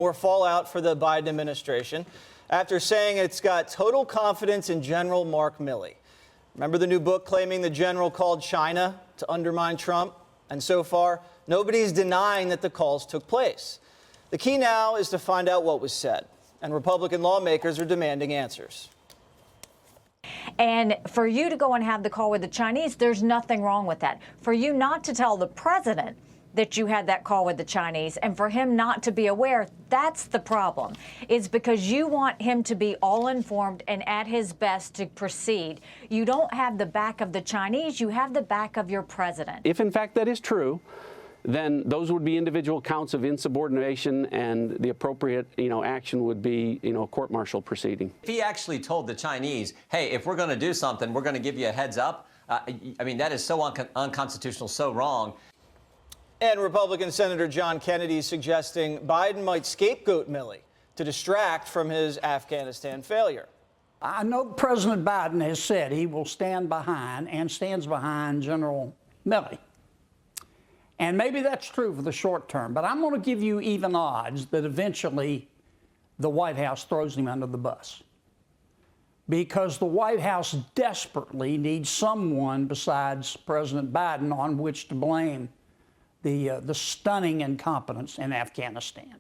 More fallout for the Biden administration after saying it's got total confidence in General Mark Milley. Remember the new book claiming the general called China to undermine Trump? And so far, nobody's denying that the calls took place. The key now is to find out what was said, and Republican lawmakers are demanding answers. And for you to go and have the call with the Chinese, there's nothing wrong with that. For you not to tell the president that you had that call with the Chinese and for him not to be aware, that's the problem. It's because you want him to be all informed and at his best to proceed. You don't have the back of the Chinese, you have the back of your president. If in fact that is true, then those would be individual counts of insubordination, and the appropriate, action would be, a court-martial proceeding. If he actually told the Chinese, hey, if we're going to do something, we're going to give you a heads up, that is so unconstitutional, so wrong. And Republican Senator John Kennedy suggesting Biden might scapegoat Milley to distract from his Afghanistan failure. I know President Biden has said he will stand behind and stands behind General Milley. And maybe that's true for the short term, but I'm going to give you even odds that eventually the White House throws him under the bus. Because the White House desperately needs someone besides President Biden on which to blame the stunning incompetence in Afghanistan.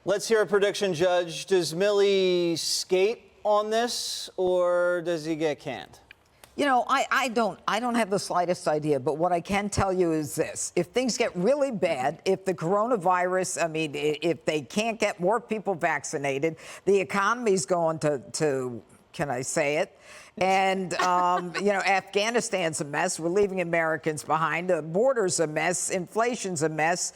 Let's hear a prediction, Judge. Does Milley skate on this, or does he get canned? I don't have the slightest idea, but what I can tell you is this. If things get really bad, if the coronavirus, if they can't get more people vaccinated, the economy's going to can I say it? And, Afghanistan's a mess. We're leaving Americans behind. The border's a mess. Inflation's a mess.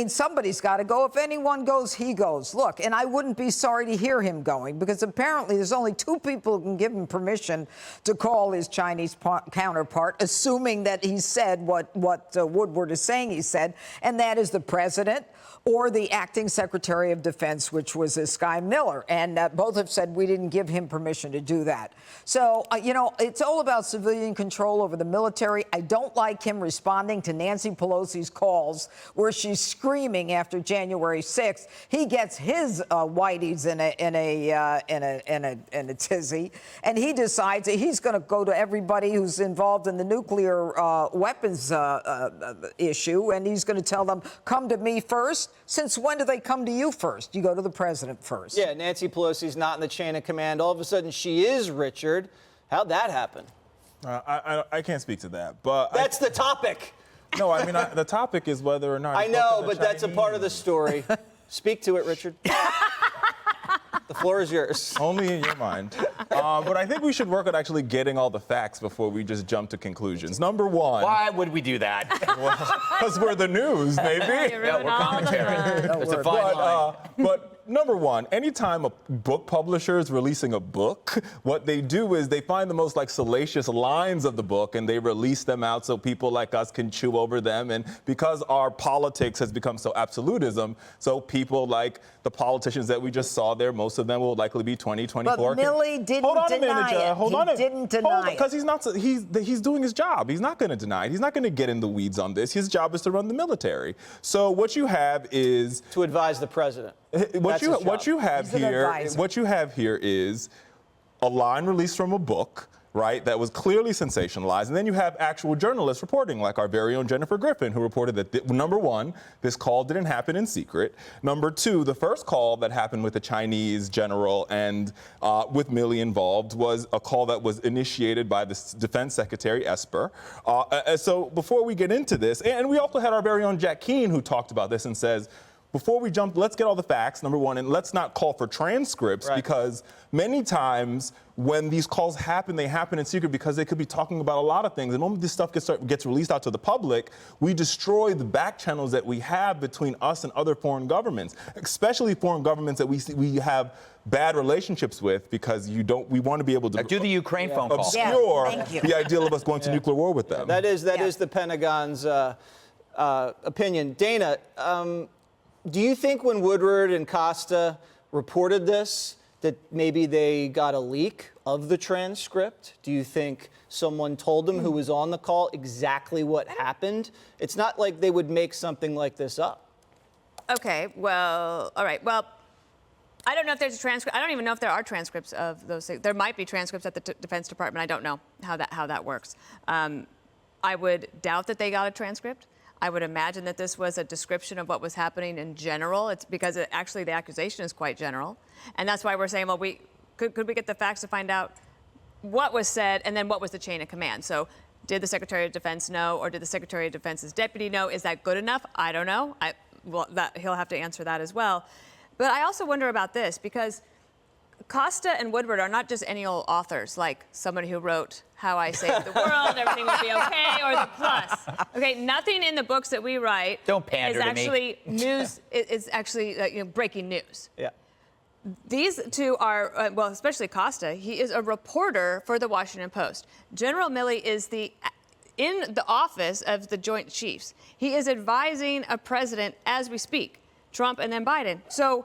Somebody's got to go. If anyone goes, he goes. Look, and I wouldn't be sorry to hear him going, because apparently there's only two people who can give him permission to call his Chinese counterpart, assuming that he said what Woodward is saying he said, and that is the president or the acting Secretary of Defense, which was this guy Miller. And both have said we didn't give him permission to do that. So, it's all about civilian control over the military. I don't like him responding to Nancy Pelosi's calls where she's screaming after January 6th. He gets his whiteys in a tizzy, and he decides that he's going to go to everybody who's involved in the nuclear weapons issue, and he's going to tell them, come to me first. Since when do they come to you first? You go to the president first. Yeah, Nancy Pelosi's not in the chain of command. All of a sudden, she is Richard. How'd that happen? I can't speak to that, but that's the topic. No, the topic is whether or not. I know, but that's a part of the story. Speak to it, Richard. The floor is yours. Only in your mind. But I think we should work on actually getting all the facts before we just jump to conclusions. Number one. Why would we do that? Because we're the news, maybe. We're commentary. It's a fine line. But number one, anytime a book publisher is releasing a book, what they do is they find the most salacious lines of the book and they release them out so people like us can chew over them. And because our politics has become so absolutism, so people like the politicians that we just saw there, most of them will likely be 2024. But Milley didn't deny it. He didn't deny it. Because he's doing his job. He's not going to deny it. He's not going to get in the weeds on this. His job is to run the military. So what you have is to advise the president. What you have here is a line released from a book, right, that was clearly sensationalized, and then you have actual journalists reporting, like our very own Jennifer Griffin, who reported that, number one, this call didn't happen in secret. Number two, the first call that happened with the Chinese general and with Milley involved was a call that was initiated by the Defense Secretary Esper. So before we get into this, and we also had our very own Jack Keane, who talked about this and says, before we jump, let's get all the facts, number one, and let's not call for transcripts, right, because many times when these calls happen, they happen in secret because they could be talking about a lot of things. And when this stuff gets released out to the public, we destroy the back channels that we have between us and other foreign governments, especially foreign governments that we have bad relationships with, because we want to be able to do the Ukraine phone call. Obscure the ideal of us going to nuclear war with them. That is the Pentagon's opinion. Dana, do you think when Woodward and Costa reported this, that maybe they got a leak of the transcript? Do you think someone told them who was on the call exactly what happened? It's not like they would make something like this up. Okay, well, all right. Well, I don't know if there's a transcript. I don't even know if there are transcripts of those things. There might be transcripts at the Defense Department. I don't know how that works. I would doubt that they got a transcript. I would imagine that this was a description of what was happening in general. It's because actually the accusation is quite general. And that's why we're saying, well, could we get the facts to find out what was said and then what was the chain of command? So did the Secretary of Defense know, or did the Secretary of Defense's deputy know? Is that good enough? I don't know. He'll have to answer that as well. But I also wonder about this, because Costa and Woodward are not just any old authors, like somebody who wrote How I Saved the World, Everything Will Be Okay, or The Plus. Okay, nothing in the books that we write is actually news. It's actually breaking news. Yeah. These two are, well, especially Costa. He is a reporter for the Washington Post. General Milley is in the office of the Joint Chiefs. He is advising a president as we speak, Trump and then Biden. So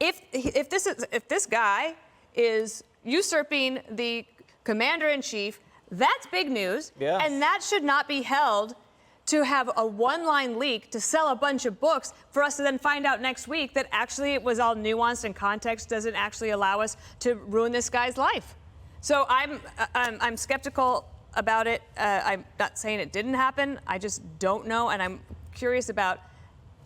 if this guy is usurping the commander-in-chief, that's big news. Yeah. And that should not be held to have a one-line leak to sell a bunch of books for us to then find out next week that actually it was all nuanced and context doesn't actually allow us to ruin this guy's life. So I'm skeptical about it. I'm not saying it didn't happen. I just don't know, and I'm curious about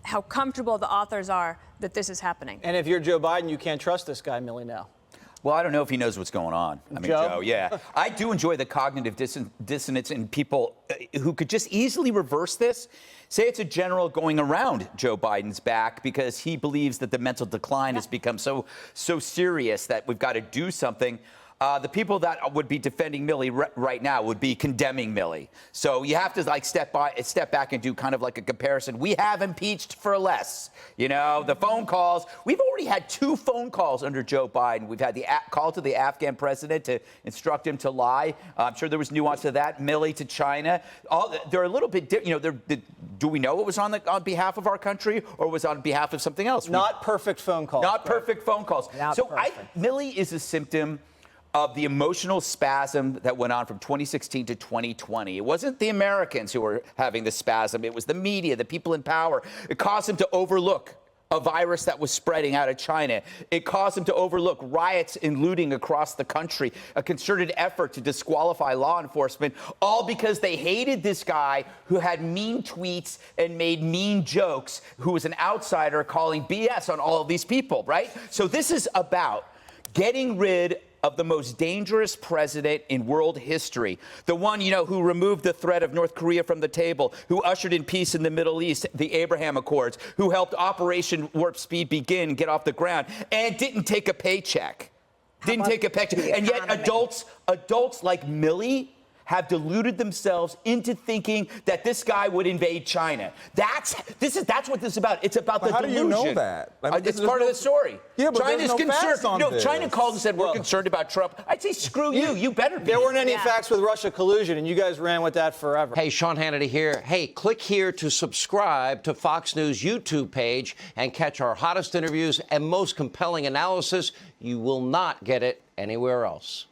how comfortable the authors are that this is happening. And if you're Joe Biden, you can't trust this guy, Milley, now. Well, I don't know if he knows what's going on. I mean, Joe? Joe, yeah. I do enjoy the cognitive dissonance in people who could just easily reverse this. Say it's a general going around Joe Biden's back because he believes that the mental decline has become so serious that we've got to do something. The people that would be defending Milley right now would be condemning Milley. So you have to step back and do kind of like a comparison. We have impeached for less. The phone calls. We've already had 2 phone calls under Joe Biden. We've had the call to the Afghan president to instruct him to lie. I'm sure there was nuance to that. Milley to China. They're a little bit different. Do we know it was on behalf of our country or was on behalf of something else? Not perfect phone calls. Not perfect phone calls. Milley is a symptom of the emotional spasm that went on from 2016 to 2020. It wasn't the Americans who were having the spasm. It was the media, the people in power. It caused them to overlook a virus that was spreading out of China. It caused them to overlook riots and looting across the country, a concerted effort to disqualify law enforcement, all because they hated this guy who had mean tweets and made mean jokes, who was an outsider calling BS on all of these people, right? So this is about getting rid of the most dangerous president in world history, the one, who removed the threat of North Korea from the table, who ushered in peace in the Middle East, the Abraham Accords, who helped Operation Warp Speed begin, get off the ground, and didn't take a paycheck. And yet adults like Milley have deluded themselves into thinking that this guy would invade China. That's what this is about. It's about the delusion. How do you know that? It's part of the story. Yeah, but China's there's no facts on this. China called and said, we're concerned about Trump. I'd say, screw you. You better be. There weren't any facts with Russia collusion, and you guys ran with that forever. Hey, Sean Hannity here. Hey, click here to subscribe to Fox News YouTube page and catch our hottest interviews and most compelling analysis. You will not get it anywhere else.